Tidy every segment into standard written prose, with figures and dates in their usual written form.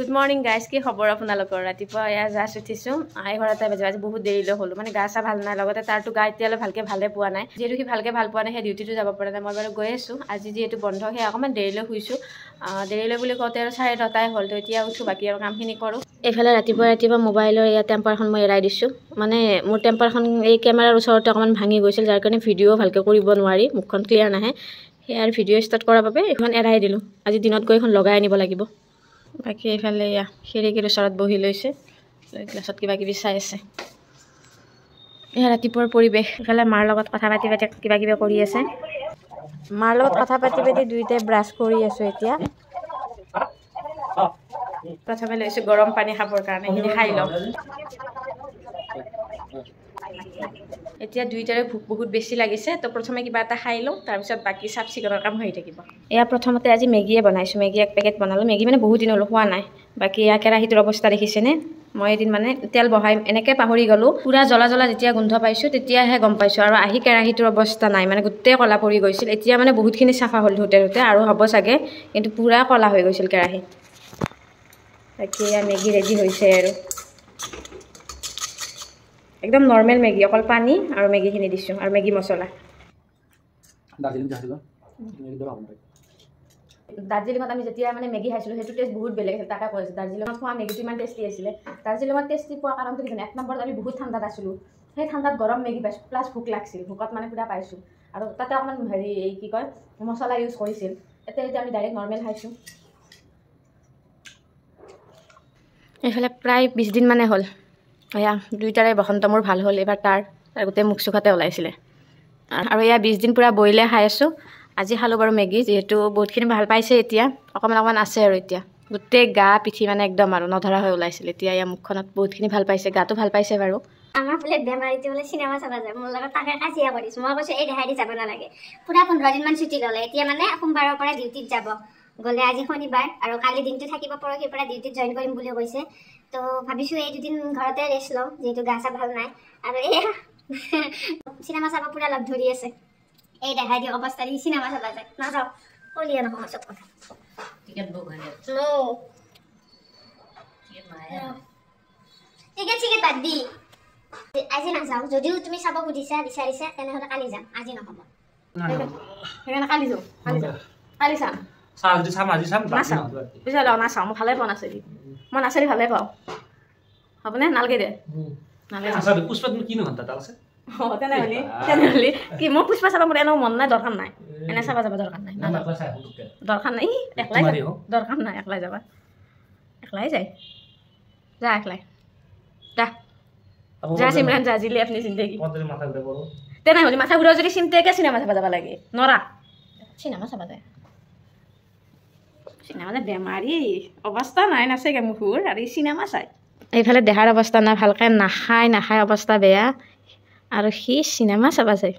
Good morning guys, কি খবৰ আপোনালোকৰ? ৰাতিপুৱা এয়া জাষ্ট উঠিছো। আই ঘৰতে বাজে বহুত দেৰিলৈ হলো। মানে গা চা ভাল নাই, লগতে তাৰটো গা এতিয়ালৈ ভালকে ভালে পোৱা নাই। যেহেতু কি ভালকে ভাল পোৱা নাই, সেই ডিউটিটো যাব পৰা নাই। মই বাৰু গৈ আছো। আজি যেহেতু বন্ধ, সেই অকমান দেৰিলৈ শুইছো। দেৰিলৈ বুলি কওঁতে আৰু 9:30 হ'ল। তো এতিয়া উঠো, বাকী আৰু কামখিনি কৰো। এইফালে ৰাতিপুৱা মোবাইলৰ এয়া টেম্পাৰখন মই এৰাই দিছো। মানে মোৰ টেম্পাৰখন এই কেমেৰাৰ ওচৰতে অকমান ভাঙি গৈছিল, যাৰ কাৰণে ভিডিঅ' ভালকে কৰিব নোৱাৰি, মুখখন ক্লিয়াৰ নাহে। সেই আৰু ভিডিঅ' ষ্টাৰ্ট কৰাৰ বাবে এখন এৰাই দিলো। আজি দিনত গৈ এখন লগাই আনিব লাগিব। বাকী এইফালে এয়া খিৰিকীৰ ওচৰত বহি লৈছে, ক্লাছত কিবা কিবি চাই আছে। এয়া ৰাতিপুৱাৰ পৰিৱেশ। এইফালে মাৰ লগত কথা পাতি কিবা কিবি কৰি আছে। মাৰ লগত কথা পাতি দুইটাই ব্ৰাছ কৰি আছো। এতিয়া প্ৰথমে লৈছো গৰম পানী খাবৰ কাৰণে, সেইখিনি খাই লওঁ। এতিয়া দুইটাৰে ভোক বহুত বেছি লাগিছে, তো প্ৰথমে কিবা এটা খাই লওঁ, তাৰপিছত বাকী চাফ চিকুণৰ কাম হৈ থাকিব। এয়া প্ৰথমতে আজি মেগীয়ে বনাইছোঁ। মেগী 1 পেকেট বনালোঁ। মেগী মানে বহুত দিন হ'ল খোৱা নাই। বাকী এয়া কেৰাহীটোৰ অৱস্থা দেখিছেনে? মই এদিন মানে তেল বহাই এনেকৈ পাহৰি গ'লোঁ। পুৰা জ্বলা যেতিয়া গোন্ধ পাইছোঁ, তেতিয়াহে গম পাইছোঁ। আৰু আহি কেৰাহীটোৰ অৱস্থা নাই, মানে গোটেই ক'লা পৰি গৈছিল। এতিয়া মানে বহুতখিনি চাফা হ'ল ধুতে আৰু হ'ব চাগে, কিন্তু পুৰা ক'লা হৈ গৈছিল কেৰাহী। বাকী এয়া মেগী ৰেডি হৈছে আৰু একদম নৰ্মেল মেগী, অকল পানী আৰু মেগীখিনি দিছোঁ আৰু মেগী মছলা। দাৰ্জিলিঙত আমি যেতিয়া মানে মেগী খাইছিলোঁ, সেইটো টেষ্ট বহুত বেলেগ আছিল। তাকে কৈছোঁ দাৰ্জিলিঙত খোৱা মেগীটো ইমান টেষ্টি আছিলে। দাৰ্জিলিঙত টেষ্টি পোৱা কাৰণটো কি জানে? 1 নম্বৰত আমি বহুত ঠাণ্ডাত আছিলোঁ। সেই ঠাণ্ডাত গৰম মেগী পাইছোঁ, প্লাছ ভোক লাগিছিল। ভোকত মানে পুৰা পাইছোঁ। আৰু তাতে অকণমান কি কয় মছলা ইউজ কৰিছিল। এতিয়া আমি ডাইৰেক্ট নৰ্মেল খাইছোঁ। এইফালে প্ৰায় 20 দিন মানে হ'ল। এয়া দুইটাৰে বসন্ত মোৰ ভাল হ'ল। এইবাৰ তাৰ গোটেই মুখ চুখতে ওলাইছিলে। আৰু এয়া 20 দিন পুৰা বইলে খাই আছোঁ। আজি খালোঁ বাৰু মেগী, যিহেতু বহুতখিনি ভাল পাইছে। এতিয়া অকণমান আছে আৰু এতিয়া গোটেই গা পিঠি মানে একদম আৰু নধৰা হৈ ওলাইছিল। এতিয়া এয়া মুখখনত বহুতখিনি ভাল পাইছে, গাটো ভাল পাইছে বাৰু। আমাৰ বোলে বেমাৰীটো বোলে চিনেমা চাব যায়। মোৰ লগত তাকে কাজিয়া কৰিছোঁ। মই কৈছোঁ এই দেখাই দি যাব নালাগে। পুৰা 15 দিনমান ছুটি ল'লে। এতিয়া মানে সোমবাৰৰ পৰা ডিউটিত যাব। গ'লে আজি শনিবাৰ আৰু কালি দিনটো থাকিব, পৰহিৰ পৰা ডিউটিত জইন কৰিম বুলি কৈছে। তো ভাবিছোঁ এই দুদিন ঘৰতে ৰেষ্ট লওঁ, যিহেতু গা চা ভাল নাই। আৰু এয়া চিনেমা চাব পুৰা লগ ধৰি আছে। এই দেখাই দিয়ক অৱস্থা দি চিনেমা চাব যায়। নাযাওঁ, কলিয়ে নহয় চব কথা। টিকেট বাদ দি আজি নাযাওঁ। যদিও তুমি চাব বিচাৰিছা, তেনেহ'লে কালি যাম, আজি নহ'ব। সেইকাৰণে কালি যাম। কালি চাম। নাচাওঁ, মই ভালে পোৱা নাচাৰি। মই নাচাৰি ভালে পাওঁ। হ'বনে? নালাগে দে। তেনেহ'লে কি মই পুষ্পা চাব মোৰ এনেও মন নাই, দৰকাৰ নাই। এনে চাব যাব দৰকাৰ নাই। দৰকাৰ নাই, একলাই দৰকাৰ নাই। একলাই যাবা, একলাই যায়। যা একলাই যা চিমৰান যা, জিলে আপনি জিন্দগী। তেনেহ'লে মাথা ঘূৰাও যদি চিন্তাকে চিনেমা চাব যাব লাগে, নৰা চিনেমা চাব যায়। চিনেমা বেমাৰী অৱস্থা নাই, নাচাগে মুখুৰ আৰু চিনেমা চাই। এইফালে দেহাৰ অৱস্থা নাই, ভালকৈ নাখায় অৱস্থা বেয়া, আৰু সি চিনেমা চাব যায়।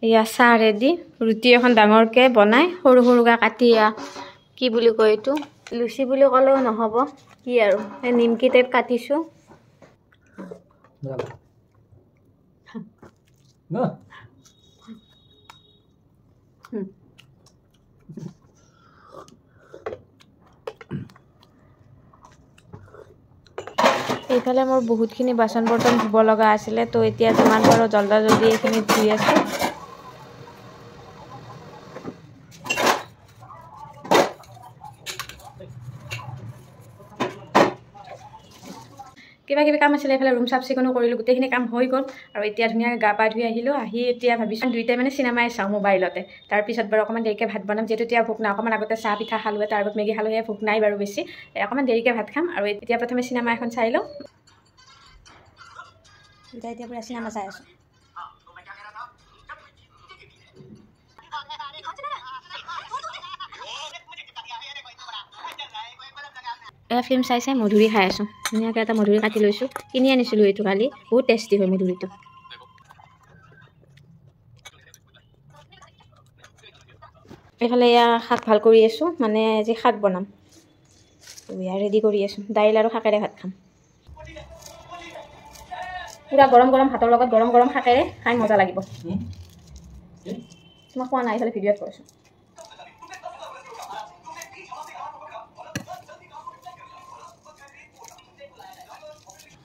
এয়া চাহ ৰেডি। ৰুটি এখন ডাঙৰকৈ বনাই সৰুকৈ কাটি, কি বুলি কয় এইটো, লুচি বুলি ক'লেও নহ'ব, কি আৰু এই নিমকি টাইপ কাটিছোঁ। এইফালে মোৰ বহুতখিনি বাচন বৰ্তন ধুব লগা আছিলে, তো এতিয়া যিমান পাৰোঁ জল্দি এইখিনি ধুই আছোঁ। কিবা কিবি কাম আছিলে, এইফালে ৰুম চাফ চিকুণো কৰিলোঁ, গোটেইখিনি কাম হৈ গ'ল। আৰু এতিয়া ধুনীয়াকৈ গা পা ধুই আহিলোঁ। এতিয়া ভাবিছোঁ দুইটাই মানে চিনেমাই চাওঁ মোবাইলতে। তাৰপিছত বাৰু অকণমান দেৰিকৈ ভাত বনাম, যিহেতু এতিয়া ভোক নাই। অকণমান আগতে চাহ পিঠা খালোঁ, তাৰ আগত মেগী খালোঁ, ভোক নাই বাৰু বেছি। অকণমান দেৰিকৈ ভাত খাম। আৰু এতিয়া প্ৰথমে চিনেমা এখন চাই লওঁ। এতিয়া পুৰা চিনেমা চাই আছোঁ। এয়া ফিল্ম চাই মধুৰি খাই আছোঁ। ধুনীয়াকৈ এটা মধুৰি কাটি লৈছোঁ। কিনি আনিছিলোঁ এইটো কালি, বহুত টেষ্টি হয় মধুৰিটো। এইফালে এয়া শাক ভাল কৰি আছোঁ, মানে আজি শাক বনাম। এয়া ৰেডি কৰি আছোঁ, দাইল আৰু শাকেৰে ভাত খাম। পুৰা গৰম ভাতৰ লগত গৰম শাকেৰে খাই মজা লাগিব। মই খোৱা নাই, এইফালে ভিডিঅ'ত কৈছোঁ।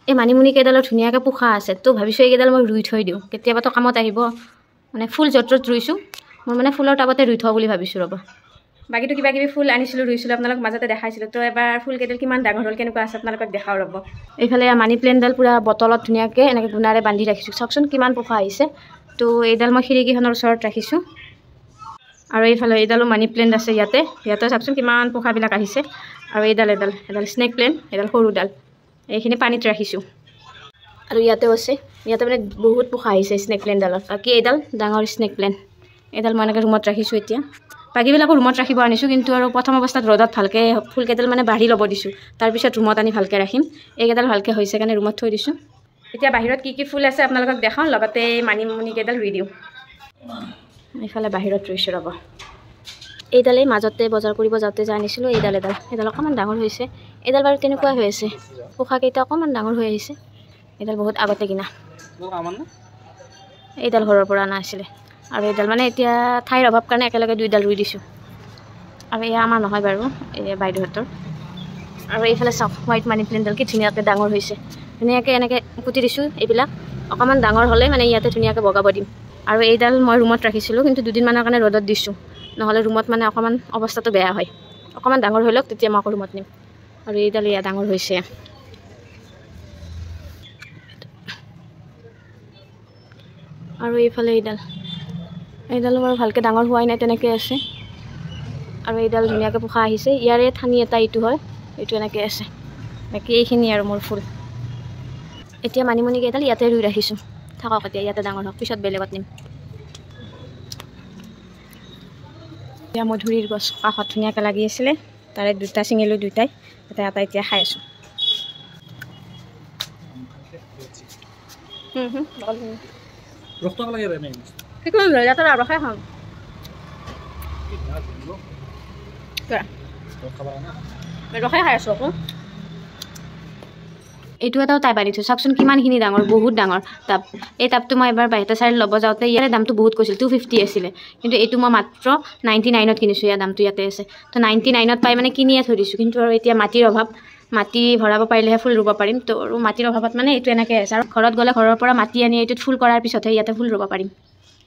এই মানিমুনি কেইডালৰ ধুনীয়াকৈ পোখা আছে তো ভাবিছোঁ এইকেইডাল মই ৰুই থৈ দিওঁ কেতিয়াবাতো কামত আহিব মানে ফুল য'ত ৰুইছোঁ মই মানে ফুলৰ টাবতে ৰুই থওঁ বুলি ভাবিছোঁ ৰ'ব বাকীটো কিবা কিবি ফুল আনিছিলোঁ ৰুইছিলোঁ আপোনালোকক মাজতে দেখাইছিলোঁ তো এবাৰ ফুলকেইডাল কিমান ডাঙৰ হ'ল কেনেকুৱা আছে আপোনালোকক দেখাওঁ ৰ'ব এইফালে মানি প্লেণ্টডাল পূৰা বটলত ধুনীয়াকৈ এনেকৈ গুণাৰে বান্ধি ৰাখিছোঁ চাওকচোন কিমান পোখা আহিছে তো এইডাল মই খিৰিকীখনৰ ওচৰত ৰাখিছোঁ আৰু এইফালে এইডালো মানি প্লেণ্ট আছে ইয়াতে চাওকচোন কিমান পোখাবিলাক আহিছে আৰু এডাল স্নেক প্লেণ্ট এডাল সৰুডাল এইখিনি পানীত ৰাখিছোঁ আৰু ইয়াতেও আছে ইয়াতে মানে বহুত পোখা আহিছে স্নেক প্লেণ্টডালত বাকী এইডাল ডাঙৰ স্নেক প্লেণ্ট এইডাল মই এনেকৈ ৰুমত ৰাখিছোঁ এতিয়া বাকীবিলাকো ৰুমত ৰাখিব আনিছোঁ কিন্তু আৰু প্ৰথম অৱস্থাত ৰ'দত ভালকৈ ফুলকেইডাল মানে বাঢ়ি ল'ব দিছোঁ তাৰপিছত ৰুমত আনি ভালকৈ ৰাখিম এইকেইডাল ভালকৈ হৈছে কাৰণে ৰুমত থৈ দিছোঁ এতিয়া বাহিৰত কি ফুল আছে আপোনালোকক দেখাওঁ লগতে মানিমুনিকেইডাল ৰুই দিওঁ এইফালে বাহিৰত ৰুইছোঁ ৰ'ব এইডালেই মাজতে বজাৰ কৰিব যাওঁতে যে আনিছিলোঁ এইডাল অকণমান ডাঙৰ হৈছে এইডাল বাৰু তেনেকুৱা হৈ আছে পোখাকেইটা অকণমান ডাঙৰ হৈ আহিছে এইডাল বহুত আগতে কিনা এইডাল ঘৰৰ পৰা অনা আছিলে আৰু এইডাল মানে এতিয়া ঠাইৰ অভাৱ কাৰণে একেলগে দুইডাল ৰুই দিছোঁ আৰু এয়া আমাৰ নহয় বাৰু এই বাইদেউহঁতৰ আৰু এইফালে চাওক হোৱাইট মানি প্লেণ্টডাল কি ধুনীয়াকৈ ডাঙৰ হৈছে ধুনীয়াকৈ এনেকৈ পুতি দিছোঁ এইবিলাক অকণমান ডাঙৰ হ'লে মানে ইয়াতে ধুনীয়াকৈ বগাব দিম আৰু এইডাল মই ৰুমত ৰাখিছিলোঁ কিন্তু দুদিনমানৰ কাৰণে ৰ'দত দিছোঁ নহ'লে ৰুমত মানে অকণমান অৱস্থাটো বেয়া হয় অকণমান ডাঙৰ হৈ লওক তেতিয়া মই আকৌ ৰুমত নিম আৰু এইডাল এয়া ডাঙৰ হৈছে আৰু এইফালে এইডালো বাৰু ভালকৈ ডাঙৰ হোৱাই নাই তেনেকৈ আছে আৰু এইডাল ধুনীয়াকৈ পোখা আহিছে ইয়াৰে ঠানি এটা এইটো হয় এইটো এনেকৈ আছে বাকী এইখিনি আৰু মোৰ ফুল এতিয়া মানিমুনিকেইডাল ইয়াতে ৰুই ৰাখিছোঁ থাকক এতিয়া ইয়াতে ডাঙৰ হওক পিছত বেলেগত নিম এতিয়া মধুৰিৰ গছ কাষত ধুনীয়াকৈ লাগি আছিলে তাৰে দুটা ছিঙিলোঁ দুটাই এটা এতিয়া খাই আছোঁ ৰখাই খাই আছোঁ আকৌ এইটো এটাও টাব আনি থৈছোঁ চাওকচোন কিমানখিনি ডাঙৰ বহুত ডাঙৰ টাব এই টাবটো মই এবাৰ বাহিৰতে চাই ল'ব যাওঁতে ইয়াৰে দামটো বহুত কৈছিল 250 আছিলে কিন্তু এইটো মই মাত্ৰ 99ত কিনিছোঁ ইয়াৰ দামটো ইয়াতে আছে তো 99ত পাই মানে কিনিয়ে থৈ দিছোঁ কিন্তু আৰু এতিয়া মাটিৰ অভাৱ মাটি ভৰাব পাৰিলেহে ফুল ৰুব পাৰিম তো আৰু মাটিৰ অভাৱত মানে এইটো এনেকৈ আছে আৰু ঘৰত গ'লে ঘৰৰ পৰা মাটি আনি এইটোত ফুল কৰাৰ পিছতহে ইয়াতে ফুল ৰুব পাৰিম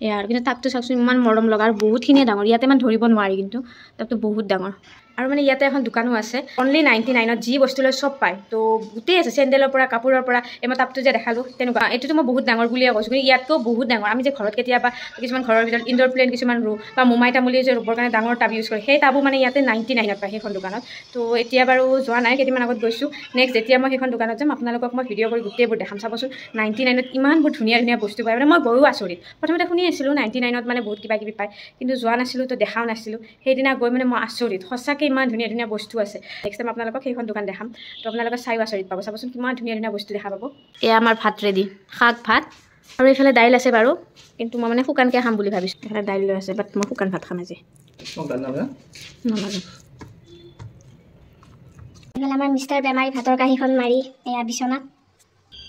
এয়া আৰু কিন্তু টাবটো চাওকচোন ইমান মৰম লগা আৰু বহুতখিনিয়ে ডাঙৰ ইয়াতে ইমান ধৰিব নোৱাৰি কিন্তু টাবটো বহুত ডাঙৰ আৰু মানে ইয়াতে এখন দোকানো আছে অনলি 99ত যি বস্তু লৈ চব পায় তো গোটেই আছে চেণ্ডেলৰ পৰা কাপোৰৰ পৰা এই মই টাবটো যে দেখালোঁ তেনেকুৱা এইটোতো মই বহুত ডাঙৰ বুলিয়ে কৈছোঁ কিন্তু ইয়াতকৈও বহুত ডাঙৰ আমি যে ঘৰত কেতিয়াবা কিছুমান ঘৰৰ ভিতৰত ইনডোৰ প্লেণ্ট কিছুমান ৰুওঁ বা মোমাই তামুলি যে ৰুবৰ কাৰণে ডাঙৰ টাব ইউজ কৰে সেই টাবো মানে ইয়াতে 99ত পায় সেইখন দোকানত তো এতিয়া বাৰু যোৱা নাই কেইদিনমান আগত গৈছোঁ নেক্সট যেতিয়া মই সেইখন দোকানত যাম আপোনালোকক মই ভিডিঅ' কৰি গোটেইবোৰ দেখাম চাবচোন 99ত ইমানবোৰ ধুনীয়া ধুনীয়া বস্তু পায় মানে মই গৈও আচৰিত প্ৰথমতে শুনি আছিলোঁ 99ত মানে বহুত কিবা কিবি পায় কিন্তু যোৱা নাছিলোঁ তো দেখাও নাছিলোঁ সেইদিনা গৈ মানে মই আচৰিত সঁচাকৈ ইমান ধুনীয়া ধুনীয়া বস্তু আছে নেক্সট টাইম আপোনালোকক সেইখন দোকান দেখাম তো আপোনালোকে চাইও আচৰিত পাব চাবচোন কিমান ধুনীয়া ধুনীয়া বস্তু দেখা পাব এয়া আমাৰ ভাত ৰেডি শাক ভাত আৰু এইফালে দাইল আছে বাৰু কিন্তু মই মানে শুকানকৈ খাম বুলি ভাবিছোঁ এইফালে দাইল লৈ আছে বাট মই শুকান ভাত খাম আজি নালাগে আমাৰ মিষ্টাৰ বেমাৰী ভাতৰ কাঁহীখন মাৰি এয়া বিচনাত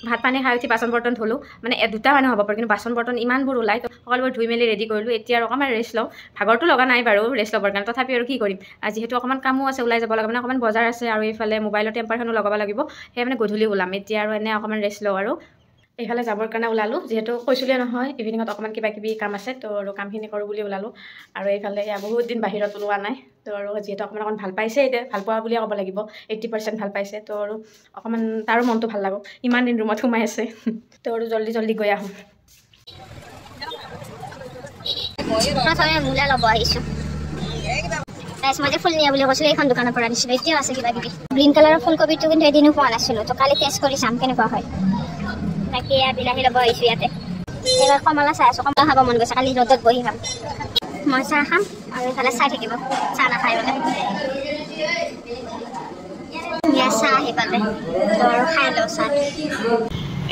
ভাত পানী খাই উঠি বাচন বৰ্তন ধুলোঁ মানে দুটা মানুহ হ'ব পাৰে কিন্তু বাচন বৰ্তন ইমানবোৰ ওলাই তো সকলোবোৰ ধুই মেলি ৰেডি কৰিলোঁ এতিয়া আৰু অকণমান ৰেষ্ট লওঁ ভাগৰটো লগা নাই বাৰু ৰেষ্ট ল'বৰ কাৰণে তথাপি আৰু কি কৰিম যিহেতু অকণমান কামো আছে ওলাই যাব লগা মানে অকণমান বজাৰ আছে আৰু এইফালে মোবাইলৰ টেম্পাৰখনো লগাব লাগিব সেই মানে গধূলি ওলাম এতিয়া আৰু এনে অকণমান ৰেষ্ট লওঁ আৰু এইফালে যাবৰ কাৰণে ওলালোঁ যিহেতু কৈছিলোৱে নহয় ইভিনিঙত অকণমান কিবা কিবি কাম আছে তো আৰু কামখিনি কৰোঁ বুলি ওলালোঁ আৰু এইফালে বহুত দিন বাহিৰত ওলোৱা নাই তো আৰু যিহেতু অকণমান ভাল পাইছে এতিয়া ভাল পোৱা বুলিয়ে ক'ব লাগিব 80% ভাল পাইছে তো আৰু অকণমান তাৰো মনটো ভাল লাগক ইমান দিন ৰুমত সোমাই আছে তো আৰু জল্দি গৈ আহোঁ প্ৰথমে মূলা ল'ব আহিছোঁ মই যে ফুল নিয়া বুলি কৈছিলোঁ এইখন দোকানৰ পৰা আনিছিলোঁ এতিয়াও আছে কিবা কিবি গ্ৰীণ কালাৰৰ ফুলকবিটো কিন্তু এদিনো পোৱা নাছিলোঁ তো কালি টেষ্ট কৰি চাম কেনেকুৱা হয় তাকে বিলাহী ল'ব আহিছোঁ ইয়াতে এইবাৰ কমলা চাই আছোঁ কমলা খাব মন গৈছে কালি ৰ'দত বহি খাম মই চাহ খাম আৰু এইফালে চাই থাকিব চাহ নাখাই বোলে চাহ আহি পালে তো আৰু খাই লওঁ চাহ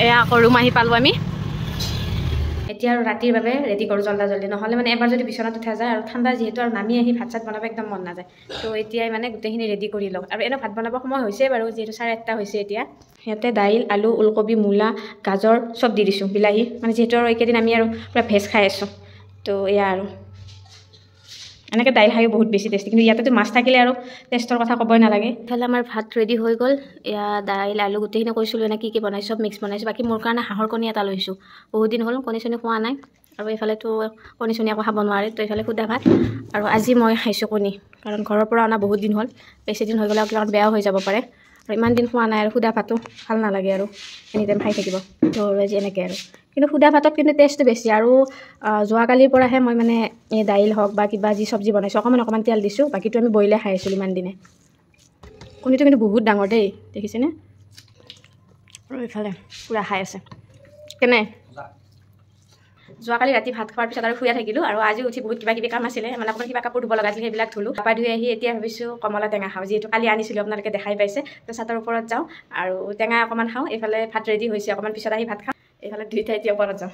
এয়া আকৌ ৰুম আহি পালোঁ আমি এতিয়া আৰু ৰাতিৰ বাবে ৰেডি কৰোঁ জল্দি নহ'লে মানে এবাৰ যদি বিচনাত উঠা যায় আৰু ঠাণ্ডা যিহেতু আৰু নামি আহি ভাত চাত বনাব একদম মন নাযায় তো এতিয়াই মানে গোটেইখিনি ৰেডি কৰি লওঁ আৰু এনেও ভাত বনাব সময় হৈছে বাৰু যিহেতু 1:30 হৈছে এতিয়া ইয়াতে দাইল আলু ওলকবি মূলা গাজৰ চব দি দিছোঁ বিলাহী মানে যিহেতু আৰু এইকেইদিন আমি আৰু পূৰা ভেজ খাই আছোঁ তো এয়া আৰু এনেকৈ দাইল খায়ো বহুত বেছি টেষ্টি, কিন্তু ইয়াতেতো মাছ থাকিলে আৰু টেষ্টৰ কথা ক'বই নালাগে। ইফালে আমাৰ ভাত ৰেডি হৈ গ'ল। এয়া দাইল আলু গোটেইখিনি কৈছিলোঁ এনে কি বনাইছোঁ, চব মিক্স বনাইছোঁ। বাকী মোৰ কাৰণে হাঁহৰ কণী এটা লৈছোঁ, বহুত দিন হ'ল কণী চণী খোৱা নাই, আৰু এইফালেতো কণী চণী একো খাব নোৱাৰে, তো এইফালে সুদা ভাত। আৰু আজি মই খাইছোঁ কণী, কাৰণ ঘৰৰ পৰা অনা বহুত দিন হ'ল, বেছি দিন হৈ গ'লে কিমান বেয়াও হৈ যাব পাৰে, আৰু ইমান দিন খোৱা নাই, আৰু সুদা ভাতো ভাল নালাগে আৰু এনি টাইম খাই থাকিব, তো আজি এনেকৈ আৰু। কিন্তু সুদা ভাতত কিন্তু টেষ্টটো বেছি। আৰু যোৱাকালিৰ পৰাহে মই মানে এই দাইল হওক বা কিবা যি চব্জি বনাইছোঁ অকণমান তেল দিছোঁ, বাকীটো আমি বইলে খাই আছিলোঁ ইমান দিনে। কণীটো কিন্তু বহুত ডাঙৰ দেই, দেখিছেনে? আৰু এইফালে পূৰা খাই আছে। কেনে? যোৱাকালি ৰাতি ভাত খোৱাৰ পিছত আৰু শুই থাকিলোঁ, আৰু আজি উঠি বহুত কিবা কিবি কাম আছিলে, মানে অকণমান কিবা কাপোৰ ধুব লগা আছিলে, সেইবিলাক ধুলোঁ। গা ধুই আহি এতিয়া ভাবিছোঁ কমলা টেঙা খাওঁ, যিহেতু কালি আনিছিলোঁ আপোনালোকে দেখাই পাইছে। তো ছাতৰ ওপৰত যাওঁ আৰু টেঙা অকণমান খাওঁ। এইফালে ভাত ৰেডি হৈছে, অকণমান পিছত আহি ভাত খাওঁ। এইফালে দুইটা এতিয়া ওপৰত যাওঁ।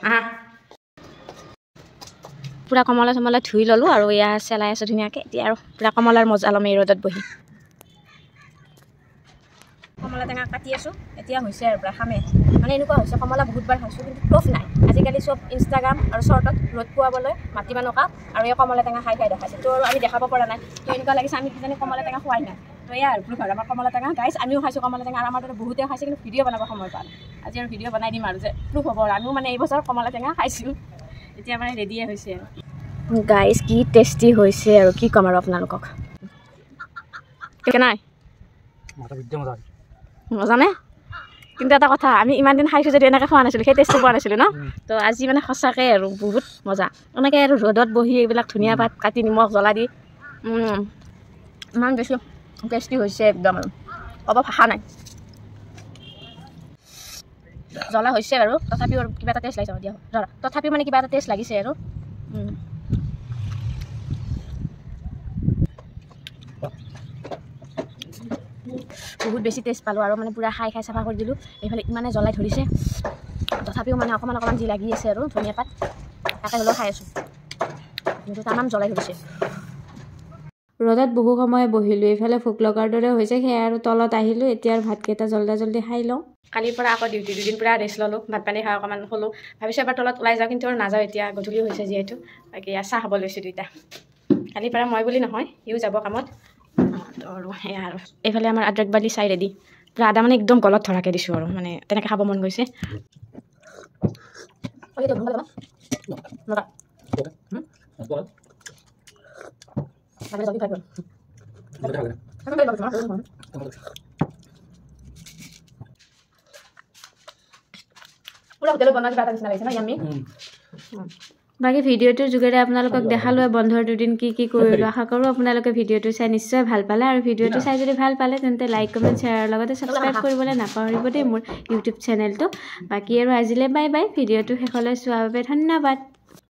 পূৰা কমলা চমলা ধুই ল'লোঁ, আৰু এয়া চেলাই আছোঁ ধুনীয়াকৈ। এতিয়া আৰু পূৰা কমলাৰ মজা ল'ম এই ৰ'দত বহি। কমলা টেঙা কাটি আছোঁ, এতিয়া হৈছে আৰু পূৰা খামে। মানে এনেকুৱা হৈছে, কমলা বহুতবাৰ খাইছোঁ কিন্তু প্ৰফ নাই। আজিকালি চব ইনষ্টাগ্ৰাম আৰু শ্বৰ্টত ৰ'দ পোৱাবলৈ মাটি মানুহ আৰু এই কমলা টেঙা খাই দেখাইছে, তো আৰু আমি দেখাব পৰা নাই। তো এনেকুৱা লাগিছে আমি কিজানি কমলা টেঙা খোৱাই নাই। তো এয়া আৰু প্ৰুফ আৰু আমাৰ কমলা টেঙা গাইছ, আমিও খাইছোঁ কমলা টেঙা, আৰু আমাৰ তাতে বহুতে খাইছে, কিন্তু ভিডিঅ' বনাব সময় পাল। আজি আৰু ভিডিঅ' বনাই দিম আৰু যে প্ৰুফ হ'ব, আৰু আমিও মানে এইবছৰ কমলা টেঙা খাইছোঁ। এতিয়া মানে ৰেডিয়ে হৈছে আৰু গাইছ, কি টেষ্টি হৈছে আৰু কি ক'ম আৰু আপোনালোকক। নাই মজা নে? কিন্তু এটা কথা, আমি ইমান দিন খাইছোঁ যদি এনেকৈ খোৱা নাছিলোঁ, সেই টেষ্টটো পোৱা নাছিলোঁ ন? তো আজি মানে সঁচাকৈ আৰু বহুত মজা। এনেকৈ আৰু ৰ'দত বহি এইবিলাক ধুনীয়া পাত কাটি নিমখ জ্বলা দি ইমান বেছি টেষ্টি হৈছে একদম, আৰু ক'ব ভাষা নাই। জ্বলা হৈছে বাৰু, তথাপিও আৰু কিবা এটা টেষ্ট লাগিছে দিয়া, তথাপিও মানে কিবা এটা টেষ্ট লাগিছে আৰু। বহুত বেছি টেষ্ট পালোঁ, আৰু মানে পূৰা খাই চাফা কৰি দিলোঁ। এইফালে ইমানে জ্বলাই ধৰিছে, তথাপিও মানে অকণমান যি লাগি আছে আৰু ধনিয়া পাত তাকে হ'লেও খাই আছোঁ, কিন্তু তামাম জ্বলাই ধৰিছে। ৰ'দত বহু সময় বহিলোঁ, এইফালে ভোক লগাৰ দৰে হৈছে, সেয়া আৰু তলত আহিলোঁ। এতিয়া আৰু ভাতকেইটা জল্দি খাই লওঁ। কালিৰ পৰা আকৌ ডিউটি দুদিন পূৰা ৰেষ্ট ল'লোঁ, ভাত পানী খাই অকণমান শুলোঁ। ভাবিছোঁ এবাৰ তলত ওলাই যাওঁ, কিন্তু আৰু নাযাওঁ এতিয়া, গধূলি হৈছে যিহেতু। বাকী চাহ খাব লৈছোঁ দুইটা। কালিৰ পৰা মই বুলি নহয়, সিও যাব কামত। আৰু সেয়া আৰু এইফালে আমাৰ আদ্ৰক বালি চাই ৰেডি, পূৰা আদা মানে একদম গলত ধৰাকৈ দিছোঁ, আৰু মানে তেনেকৈ খাব মন গৈছে। বাকী ভিডিঅ'টোৰ যোগেৰে আপোনালোকক দেখালোঁ বন্ধৰ দুদিন কি কৰিলোঁ। আশা কৰোঁ আপোনালোকে ভিডিঅ'টো চাই নিশ্চয় ভাল পালে, আৰু ভিডিঅ'টো চাই যদি ভাল পালে তেন্তে লাইক কমেণ্ট শ্বেয়াৰৰ লগতে ছাবস্ক্ৰাইব কৰিবলৈ নাপাহৰিব দেই মোৰ ইউটিউব চেনেলটো। বাকী আৰু আজিলৈ বাই বাই। ভিডিঅ'টো শেষলৈ চোৱাৰ বাবে ধন্যবাদ।